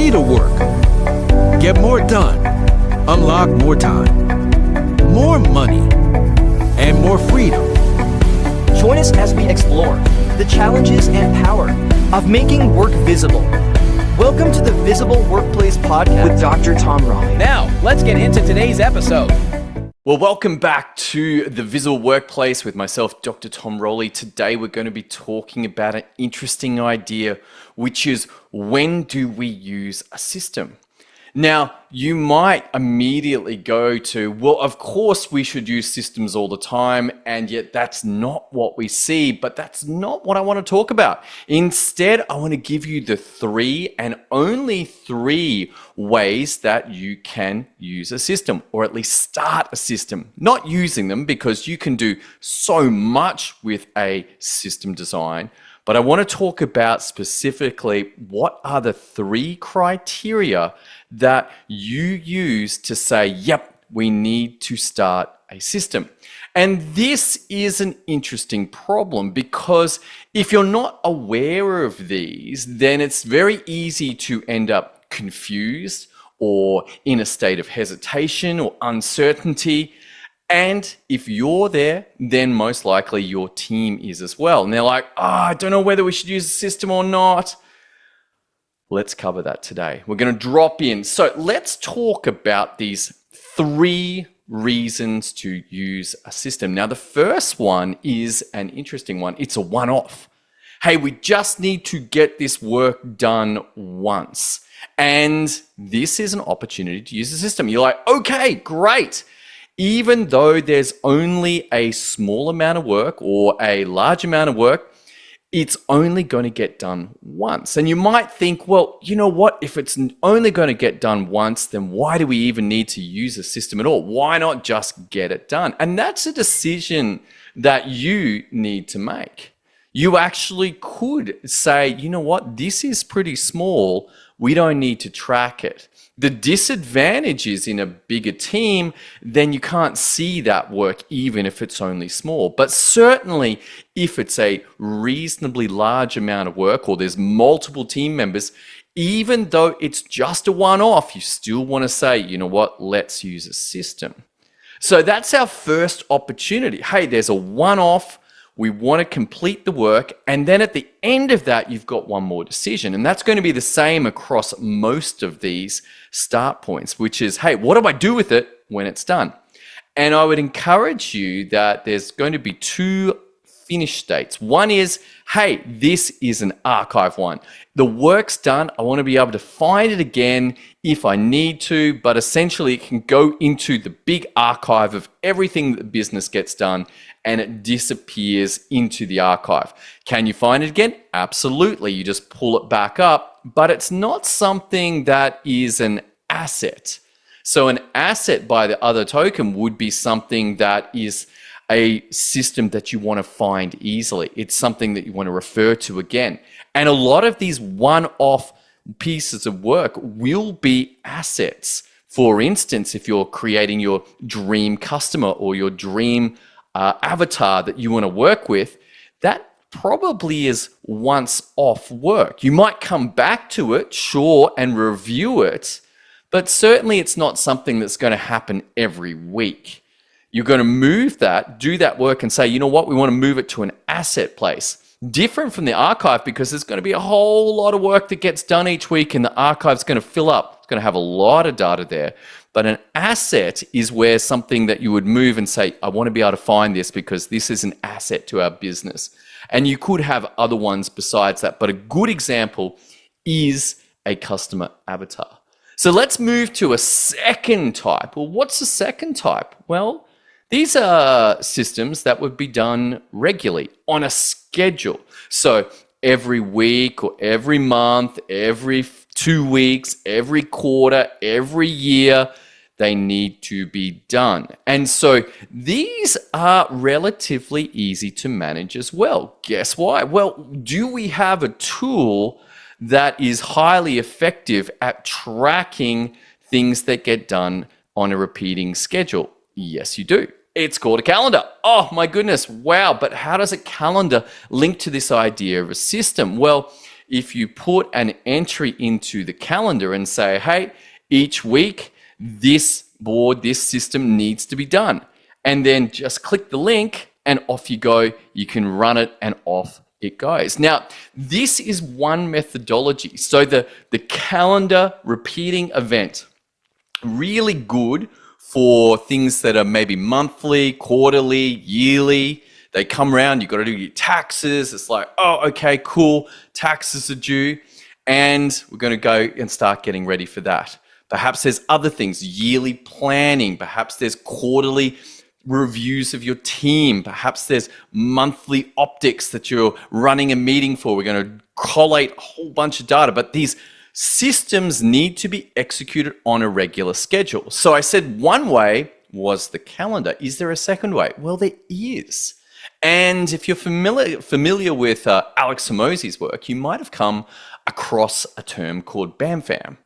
speed of work, get more done, unlock more time, more money, and more freedom. Join us as we explore the challenges and power of making work visible. Welcome to the Visible Workplace Podcast with Dr. Tom Raleigh. Now, let's get into today's episode. Well, welcome back to the Visible Workplace with myself, Dr. Tom Raleigh. Today, we're going to be talking about an interesting idea, which is when do we use a system? Now, you might immediately go to, well, of course we should use systems all the time, and yet that's not what we see, but that's not what I want to talk about. Instead, I want to give you the 3 and only 3 ways that you can use a system, or at least start a system. Not using them, because you can do so much with a system design, but I want to talk about specifically what are the 3 criteria that you use to say, yep, we need to start a system. And this is an interesting problem, because if you're not aware of these, then it's very easy to end up confused or in a state of hesitation or uncertainty. And if you're there, then most likely your team is as well. And they're like, I don't know whether we should use a system or not. Let's cover that today. We're going to drop in. So let's talk about these 3 reasons to use a system. Now, the first one is an interesting one. It's a one-off. Hey, we just need to get this work done once. And this is an opportunity to use a system. You're like, okay, great. Even though there's only a small amount of work or a large amount of work, it's only going to get done once. And you might think, well, you know what? If it's only going to get done once, then why do we even need to use a system at all? Why not just get it done? And that's a decision that you need to make. You actually could say, you know what? This is pretty small. We don't need to track it. The disadvantage is in a bigger team, then you can't see that work even if it's only small. But certainly if it's a reasonably large amount of work or there's multiple team members, even though it's just a one-off, you still want to say, you know what, let's use a system. So that's our first opportunity. Hey, there's a one-off. We want to complete the work, and then at the end of that, you've got one more decision. And that's going to be the same across most of these start points, which is, hey, what do I do with it when it's done? And I would encourage you that there's going to be 2 finish states. One is, hey, this is an archive one. The work's done. I want to be able to find it again if I need to, but essentially it can go into the big archive of everything that the business gets done, and it disappears into the archive. Can you find it again? Absolutely. You just pull it back up, but it's not something that is an asset. So an asset by the other token would be something that is a system that you want to find easily. It's something that you want to refer to again. And a lot of these one-off pieces of work will be assets. For instance, if you're creating your dream customer or your dream avatar that you want to work with, that probably is once off work. You might come back to it, sure, and review it, but certainly it's not something that's going to happen every week. You're going to move that, do that work and say, you know what, we want to move it to an asset place. Different from the archive, because there's going to be a whole lot of work that gets done each week and the archive's going to fill up. It's going to have a lot of data there. But an asset is where something that you would move and say, I want to be able to find this because this is an asset to our business. And you could have other ones besides that. But a good example is a customer avatar. So let's move to a second type. Well, what's the second type? Well, these are systems that would be done regularly on a schedule. So every week or every month, every 2 weeks, every quarter, every year, they need to be done. And so these are relatively easy to manage as well. Guess why? Well, do we have a tool that is highly effective at tracking things that get done on a repeating schedule? Yes, you do. It's called a calendar. Oh my goodness, wow. But how does a calendar link to this idea of a system? Well, if you put an entry into the calendar and say, hey, each week, this system needs to be done. And then just click the link and off you go. You can run it and off it goes. Now, this is one methodology. So the calendar repeating event, really good for things that are maybe monthly, quarterly, yearly. They come around, you've got to do your taxes. It's like, oh, okay, cool. Taxes are due. And we're going to go and start getting ready for that. Perhaps there's other things, yearly planning. Perhaps there's quarterly reviews of your team. Perhaps there's monthly optics that you're running a meeting for. We're going to collate a whole bunch of data, but these systems need to be executed on a regular schedule. So I said one way was the calendar. Is there a second way? Well, there is. And if you're familiar with Alex Hormozi's work, you might have come across a term called BAMFAM.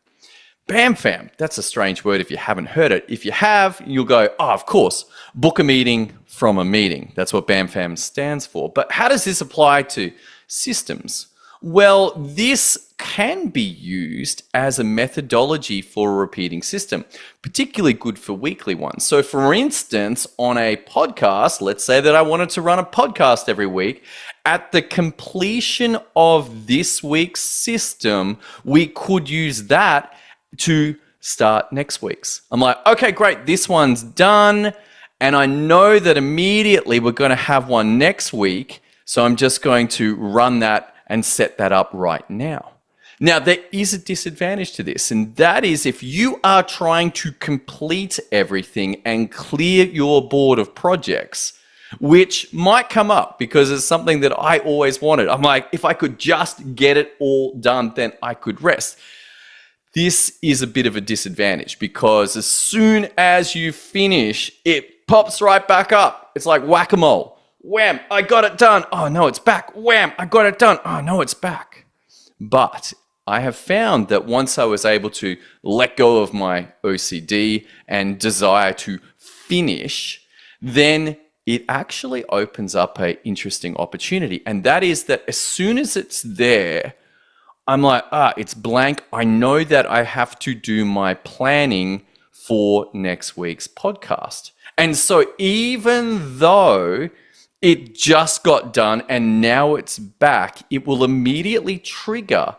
BAMFAM, that's a strange word if you haven't heard it. If you have, you'll go, oh, of course, book a meeting from a meeting. That's what BAMFAM stands for. But how does this apply to systems? Well, this can be used as a methodology for a repeating system, particularly good for weekly ones. So for instance, on a podcast, let's say that I wanted to run a podcast every week. At the completion of this week's system, we could use that to start next week's. I'm like, okay, great, this one's done. And I know that immediately we're going to have one next week. So I'm just going to run that and set that up right now. Now, there is a disadvantage to this, and that is if you are trying to complete everything and clear your board of projects, which might come up because it's something that I always wanted. I'm like, if I could just get it all done, then I could rest. This is a bit of a disadvantage because as soon as you finish, it pops right back up. It's like whack-a-mole. Wham, I got it done. Oh no, it's back. Wham, I got it done. Oh no, it's back. But I have found that once I was able to let go of my OCD and desire to finish, then it actually opens up an interesting opportunity. And that is that as soon as it's there, I'm like, it's blank. I know that I have to do my planning for next week's podcast. And so even though it just got done and now it's back, it will immediately trigger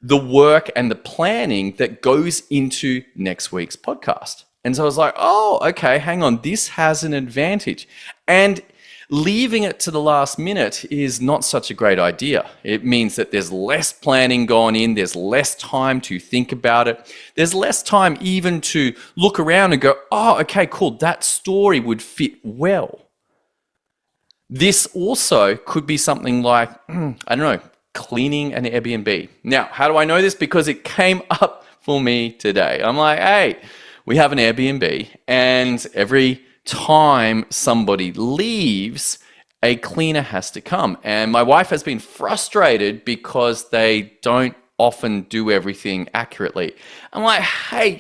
the work and the planning that goes into next week's podcast. And so I was like, oh, okay, hang on, this has an advantage. And leaving it to the last minute is not such a great idea. It means that there's less planning going in, there's less time to think about it, there's less time even to look around and go, oh, okay, cool, that story would fit well. This also could be something like, I don't know, cleaning an Airbnb. Now, how do I know this? Because it came up for me today. I'm like, hey, we have an Airbnb, and every time somebody leaves, a cleaner has to come. And my wife has been frustrated because they don't often do everything accurately. I'm like, hey,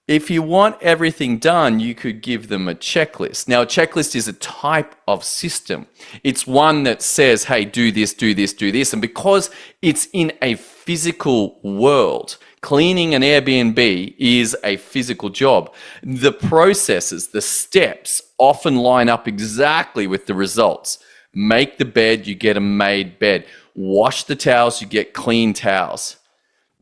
if you want everything done, you could give them a checklist. Now, a checklist is a type of system. It's one that says, hey, do this, do this, do this. And because it's in a physical world, cleaning an Airbnb is a physical job. The processes, the steps often line up exactly with the results. Make the bed, you get a made bed. Wash the towels, you get clean towels.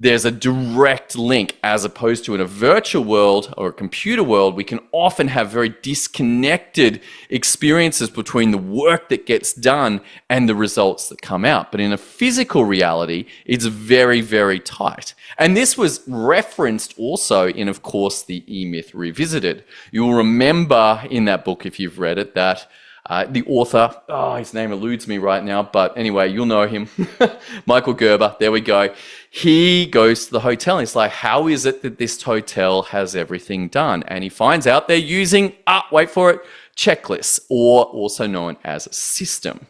There's a direct link, as opposed to in a virtual world or a computer world, we can often have very disconnected experiences between the work that gets done and the results that come out. But in a physical reality, it's very, very tight. And this was referenced also in, of course, the E-Myth Revisited. You'll remember in that book, if you've read it, that the author, his name eludes me right now, but anyway, you'll know him, Michael Gerber, there we go. He goes to the hotel and he's like, how is it that this hotel has everything done? And he finds out they're using, wait for it, checklists, or also known as a system.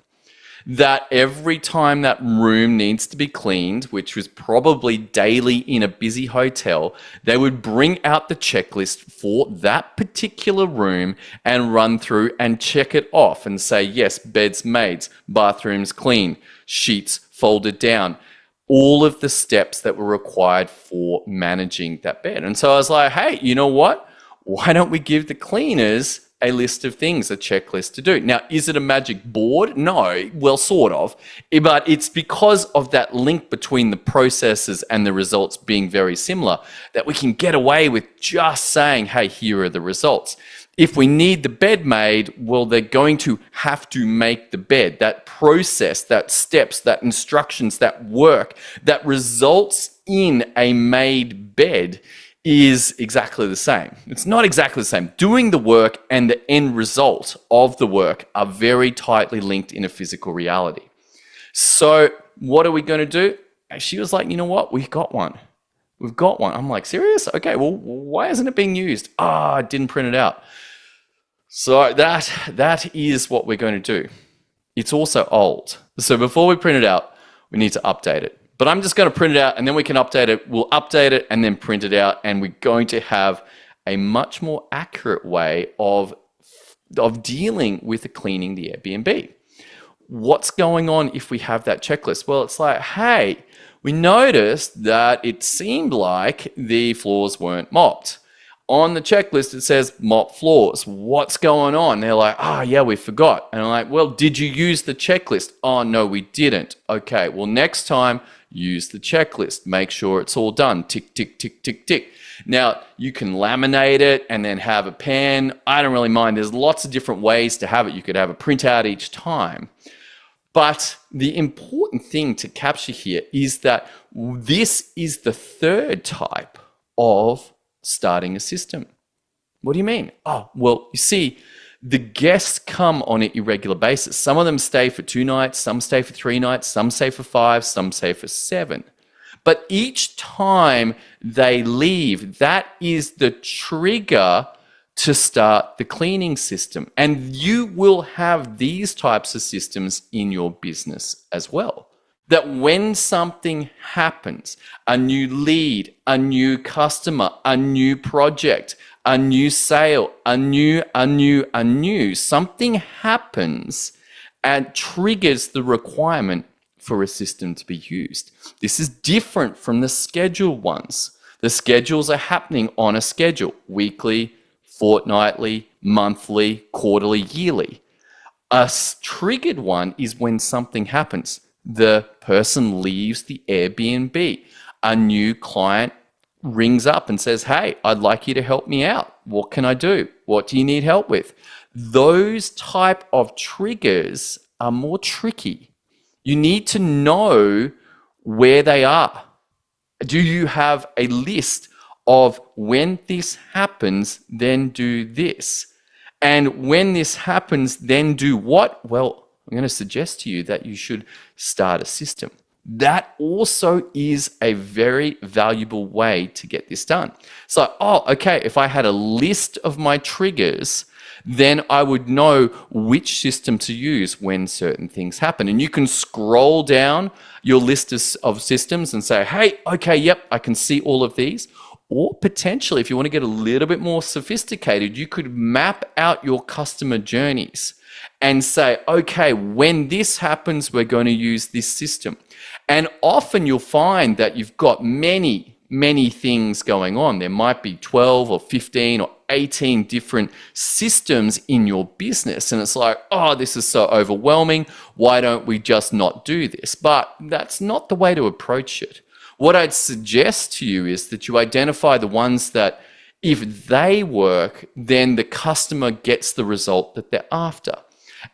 That every time that room needs to be cleaned, which was probably daily in a busy hotel, they would bring out the checklist for that particular room and run through and check it off and say, yes, beds made, bathrooms clean, sheets folded down, all of the steps that were required for managing that bed. And so I was like, hey, you know what? Why don't we give the cleaners a list of things, a checklist to do? Now, is it a magic board? No, well, sort of, but it's because of that link between the processes and the results being very similar that we can get away with just saying, hey, here are the results. If we need the bed made, well, they're going to have to make the bed. That process, that steps, that instructions, that work that results in a made bed is exactly the same. It's not exactly the same. Doing the work and the end result of the work are very tightly linked in a physical reality. So what are we going to do? She was like, you know what? We've got one. We've got one. I'm like, serious? Okay, well, why isn't it being used? I didn't print it out. So that is what we're going to do. It's also old. So before we print it out, we need to update it. But I'm just going to print it out and then we can update it. We'll update it and then print it out. And we're going to have a much more accurate way of dealing with cleaning the Airbnb. What's going on if we have that checklist? Well, it's like, hey, we noticed that it seemed like the floors weren't mopped. On the checklist, it says mop floors. What's going on? They're like, yeah, we forgot. And I'm like, well, did you use the checklist? Oh, no, we didn't. Okay, well, next time, use the checklist. Make sure it's all done. Tick, tick, tick, tick, tick. Now, you can laminate it and then have a pen. I don't really mind. There's lots of different ways to have it. You could have a printout each time. But the important thing to capture here is that this is the third type of starting a system. What do you mean? Oh, well, you see, the guests come on an irregular basis. Some of them stay for 2 nights, some stay for 3 nights, some stay for 5, some stay for 7. But each time they leave, that is the trigger to start the cleaning system. And you will have these types of systems in your business as well. That when something happens, a new lead, a new customer, a new project, a new sale, something happens and triggers the requirement for a system to be used. This is different from the scheduled ones. The schedules are happening on a schedule, weekly, fortnightly, monthly, quarterly, yearly. A triggered one is when something happens. The person leaves the Airbnb. A new client rings up and says, hey, I'd like you to help me out. What can I do? What do you need help with? Those type of triggers are more tricky. You need to know where they are. Do you have a list of when this happens, then do this? And when this happens, then do what? Well, I'm going to suggest to you that you should start a system. That also is a very valuable way to get this done. So, okay, if I had a list of my triggers, then I would know which system to use when certain things happen. And you can scroll down your list of systems and say, hey, okay, yep, I can see all of these. Or potentially, if you want to get a little bit more sophisticated, you could map out your customer journeys and say, okay, when this happens, we're going to use this system. And often you'll find that you've got many things going on. There might be 12 or 15 or 18 different systems in your business. And it's like, this is so overwhelming. Why don't we just not do this? But that's not the way to approach it. What I'd suggest to you is that you identify the ones that if they work, then the customer gets the result that they're after.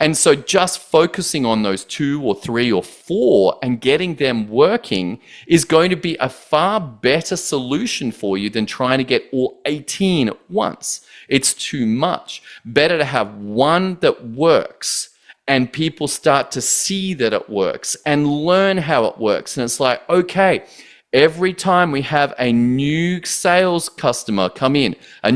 And so just focusing on those 2 or 3 or 4 and getting them working is going to be a far better solution for you than trying to get all 18 at once. It's too much. Better to have one that works and people start to see that it works and learn how it works. And it's like, okay, every time we have a new sales customer come in, a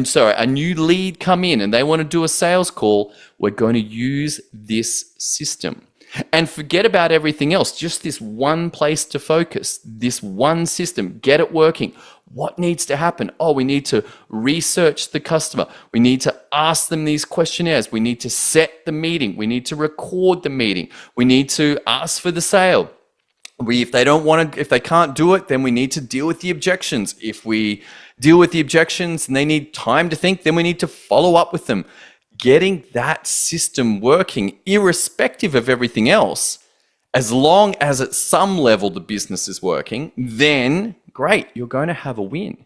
new lead come in and they want to do a sales call, we're going to use this system. And forget about everything else, just this one place to focus, this one system, get it working. What needs to happen? We need to research the customer. We need to ask them these questionnaires. We need to set the meeting. We need to record the meeting. We need to ask for the sale. If they can't do it, then we need to deal with the objections. If we deal with the objections and they need time to think, then we need to follow up with them. Getting that system working, irrespective of everything else, as long as at some level the business is working, then great, you're going to have a win.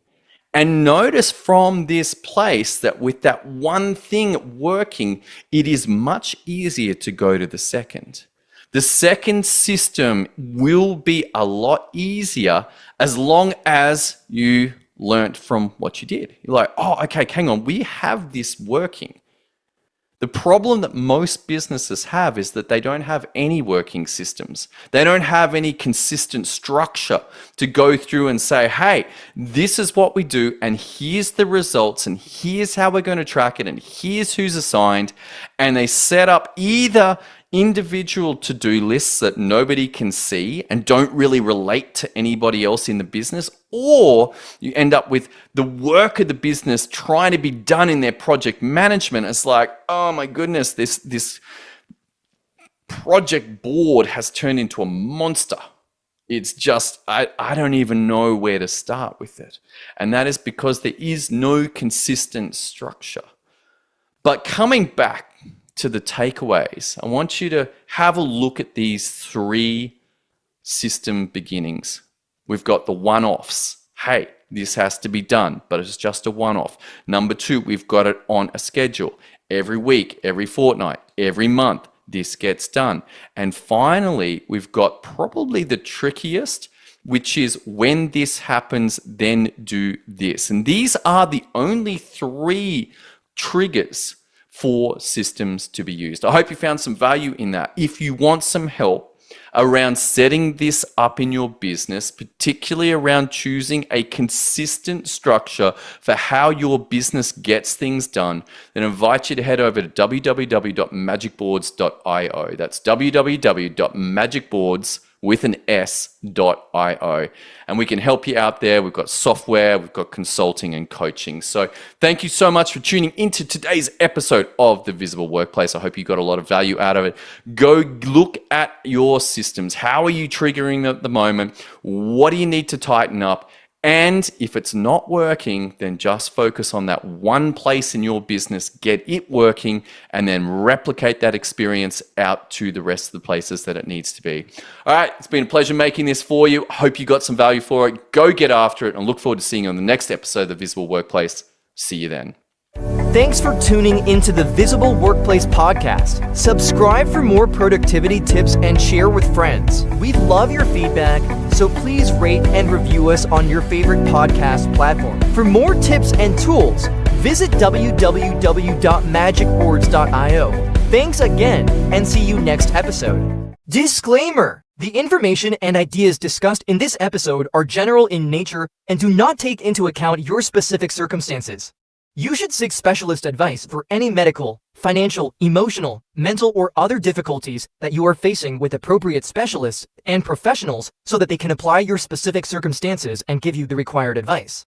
And notice from this place that with that one thing working, it is much easier to go to the second. The second system will be a lot easier as long as you learnt from what you did. You're like, oh, okay, hang on, we have this working. The problem that most businesses have is that they don't have any working systems. They don't have any consistent structure to go through and say, hey, this is what we do, and here's the results, and here's how we're going to track it, and here's who's assigned. And they set up either individual to-do lists that nobody can see and don't really relate to anybody else in the business, or you end up with the work of the business trying to be done in their project management. It's like, oh my goodness, this project board has turned into a monster. It's just, I don't even know where to start with it. And that is because there is no consistent structure. But coming back to the takeaways, I want you to have a look at these three system beginnings. We've got the one-offs. Hey, this has to be done, but it's just a one-off. Number two, we've got it on a schedule. Every week, every fortnight, every month, this gets done. And finally, we've got probably the trickiest, which is when this happens, then do this. And these are the only three triggers for systems to be used. I hope you found some value in that. If you want some help around setting this up in your business, particularly around choosing a consistent structure for how your business gets things done, then I invite you to head over to www.magicboards.io. That's www.magicboards.io. And we can help you out there. We've got software, we've got consulting and coaching. So thank you so much for tuning into today's episode of The Visible Workplace. I hope you got a lot of value out of it. Go look at your systems. How are you triggering them at the moment? What do you need to tighten up? And if it's not working, then just focus on that one place in your business, get it working, and then replicate that experience out to the rest of the places that it needs to be. All right, it's been a pleasure making this for you. I hope you got some value for it. Go get after it, and look forward to seeing you on the next episode of The Visible Workplace. See you then. Thanks for tuning into the Visible Workplace podcast. Subscribe for more productivity tips and share with friends. We love your feedback, so please rate and review us on your favorite podcast platform. For more tips and tools, visit www.magicboards.io. Thanks again, and see you next episode. Disclaimer: the information and ideas discussed in this episode are general in nature and do not take into account your specific circumstances. You should seek specialist advice for any medical, financial, emotional, mental, or other difficulties that you are facing with appropriate specialists and professionals so that they can apply your specific circumstances and give you the required advice.